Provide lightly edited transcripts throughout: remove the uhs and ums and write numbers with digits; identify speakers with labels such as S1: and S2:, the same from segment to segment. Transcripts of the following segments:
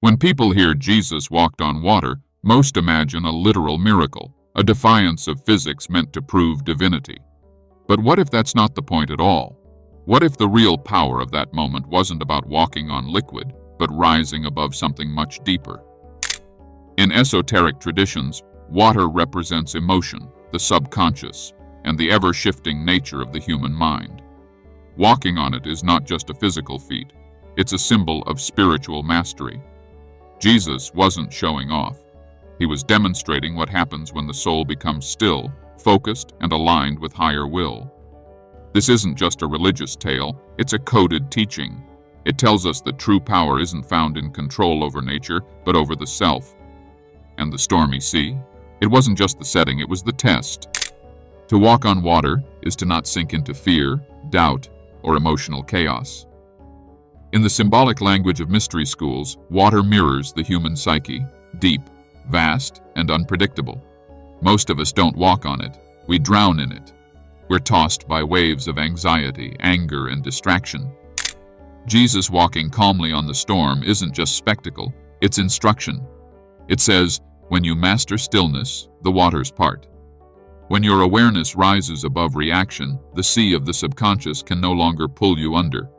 S1: When people hear Jesus walked on water, most imagine a literal miracle, a defiance of physics meant to prove divinity. But what if that's not the point at all? What if the real power of that moment wasn't about walking on liquid, but rising above something much deeper? In esoteric traditions, water represents emotion, the subconscious, and the ever-shifting nature of the human mind. Walking on it is not just a physical feat, it's a symbol of spiritual mastery. Jesus wasn't showing off. He was demonstrating what happens when the soul becomes still, focused, and aligned with higher will. This isn't just a religious tale, it's a coded teaching. It tells us that true power isn't found in control over nature, but over the self. And the stormy sea? It wasn't just the setting, it was the test. To walk on water is to not sink into fear, doubt, or emotional chaos. In the symbolic language of mystery schools, water mirrors the human psyche, deep, vast, and unpredictable. Most of us don't walk on it, we drown in it. We're tossed by waves of anxiety, anger, and distraction. Jesus walking calmly on the storm isn't just spectacle, it's instruction. It says, when you master stillness, the waters part. When your awareness rises above reaction, the sea of the subconscious can no longer pull you under.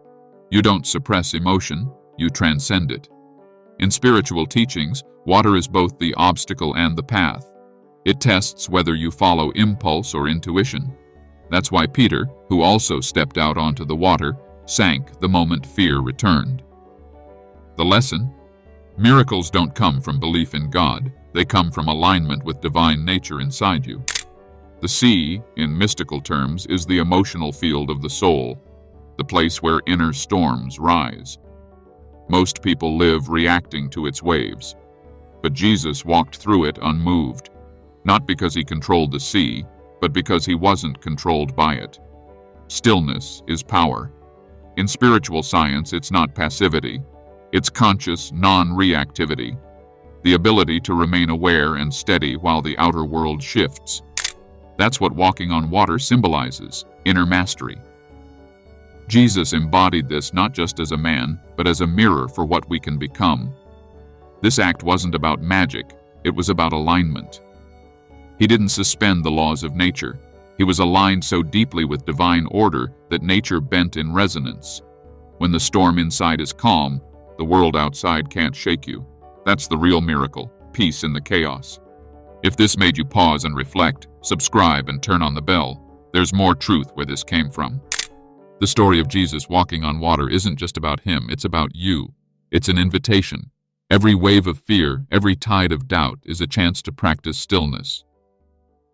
S1: You don't suppress emotion, you transcend it. In spiritual teachings, water is both the obstacle and the path. It tests whether you follow impulse or intuition. That's why Peter, who also stepped out onto the water, sank the moment fear returned. The lesson? Miracles don't come from belief in God, they come from alignment with divine nature inside you. The sea, in mystical terms, is the emotional field of the soul, the place where inner storms rise. Most people live reacting to its waves, but Jesus walked through it unmoved, not because he controlled the sea, but because he wasn't controlled by it. Stillness is power. In spiritual science, it's not passivity, it's conscious non-reactivity, the ability to remain aware and steady while the outer world shifts. That's what walking on water symbolizes, inner mastery. Jesus embodied this not just as a man, but as a mirror for what we can become. This act wasn't about magic, it was about alignment. He didn't suspend the laws of nature. He was aligned so deeply with divine order that nature bent in resonance. When the storm inside is calm, the world outside can't shake you. That's the real miracle, peace in the chaos. If this made you pause and reflect, subscribe and turn on the bell. There's more truth where this came from. The story of Jesus walking on water isn't just about him, it's about you. It's an invitation. Every wave of fear, every tide of doubt is a chance to practice stillness.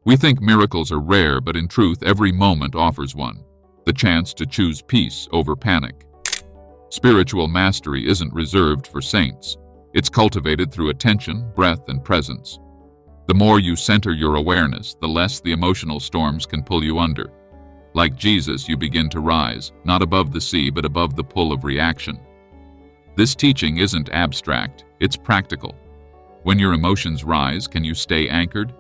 S1: We think miracles are rare, but in truth, every moment offers one. The chance to choose peace over panic. Spiritual mastery isn't reserved for saints. It's cultivated through attention, breath, and presence. The more you center your awareness, the less the emotional storms can pull you under. Like Jesus, you begin to rise, not above the sea, but above the pull of reaction. This teaching isn't abstract, it's practical. When your emotions rise, can you stay anchored?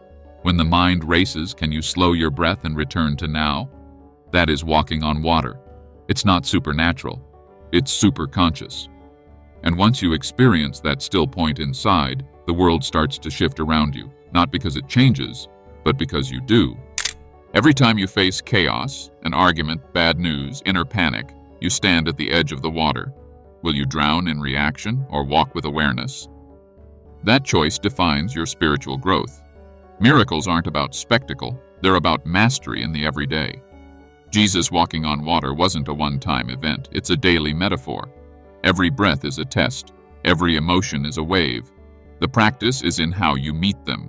S1: When the mind races, can you slow your breath and return to now? That is walking on water. It's not supernatural, it's superconscious. And once you experience that still point inside, the world starts to shift around you, not because it changes, but because you do. Every time you face chaos, an argument, bad news, inner panic, you stand at the edge of the water. Will you drown in reaction or walk with awareness? That choice defines your spiritual growth. Miracles aren't about spectacle, they're about mastery in the everyday. Jesus walking on water wasn't a one-time event, it's a daily metaphor. Every breath is a test, every emotion is a wave. The practice is in how you meet them.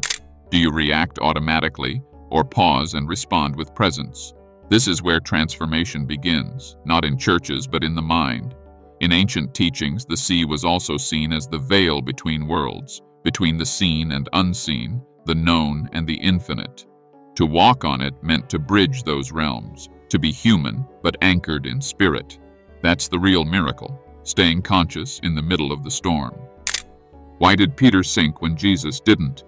S1: Do you react automatically, or pause and respond with presence? This is where transformation begins, not in churches but in the mind. In ancient teachings, the sea was also seen as the veil between worlds, between the seen and unseen, the known and the infinite. To walk on it meant to bridge those realms, to be human but anchored in spirit. That's the real miracle, staying conscious in the middle of the storm. Why did Peter sink when Jesus didn't?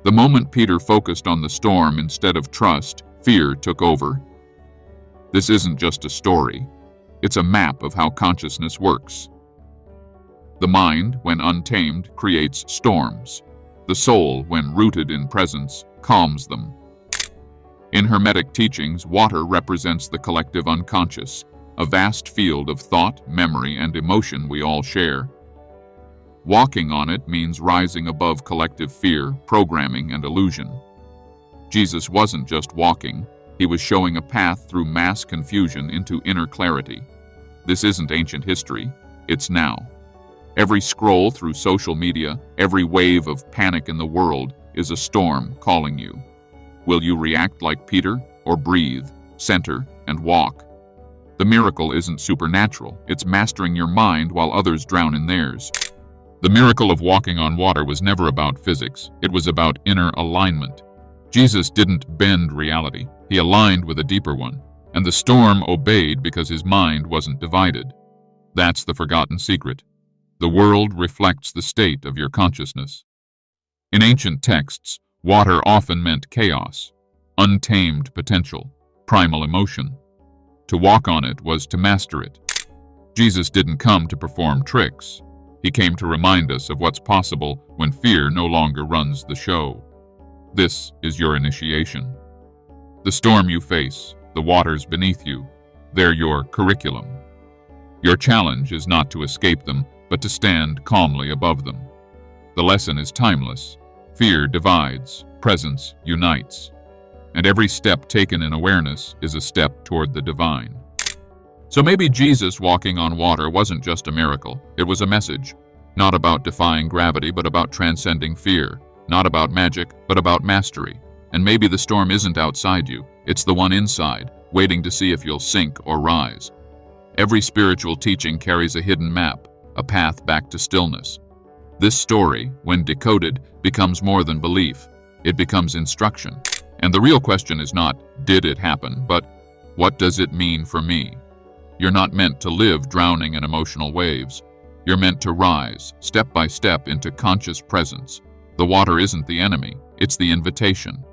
S1: The moment Peter focused on the storm instead of trust, fear took over. This isn't just a story, it's a map of how consciousness works. The mind, when untamed, creates storms. The soul, when rooted in presence, calms them. In Hermetic teachings, water represents the collective unconscious, a vast field of thought, memory, and emotion we all share. Walking on it means rising above collective fear, programming, and illusion. Jesus wasn't just walking, he was showing a path through mass confusion into inner clarity. This isn't ancient history, it's now. Every scroll through social media, every wave of panic in the world is a storm calling you. Will you react like Peter, or breathe, center, and walk? The miracle isn't supernatural, it's mastering your mind while others drown in theirs. The miracle of walking on water was never about physics, it was about inner alignment. Jesus didn't bend reality, he aligned with a deeper one, and the storm obeyed because his mind wasn't divided. That's the forgotten secret. The world reflects the state of your consciousness. In ancient texts, water often meant chaos, untamed potential, primal emotion. To walk on it was to master it. Jesus didn't come to perform tricks. He came to remind us of what's possible when fear no longer runs the show. This is your initiation. The storm you face, the waters beneath you, they're your curriculum. Your challenge is not to escape them, but to stand calmly above them. The lesson is timeless. Fear divides, presence unites. And every step taken in awareness is a step toward the divine. So maybe Jesus walking on water wasn't just a miracle, it was a message. Not about defying gravity, but about transcending fear. Not about magic, but about mastery. And maybe the storm isn't outside you, it's the one inside, waiting to see if you'll sink or rise. Every spiritual teaching carries a hidden map, a path back to stillness. This story, when decoded, becomes more than belief. It becomes instruction. And the real question is not, did it happen, but what does it mean for me? You're not meant to live drowning in emotional waves. You're meant to rise, step by step, into conscious presence. The water isn't the enemy, it's the invitation.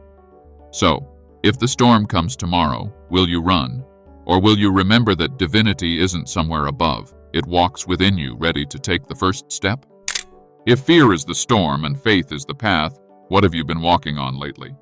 S1: So, if the storm comes tomorrow, will you run? Or will you remember that divinity isn't somewhere above? It walks within you, ready to take the first step? If fear is the storm and faith is the path, what have you been walking on lately?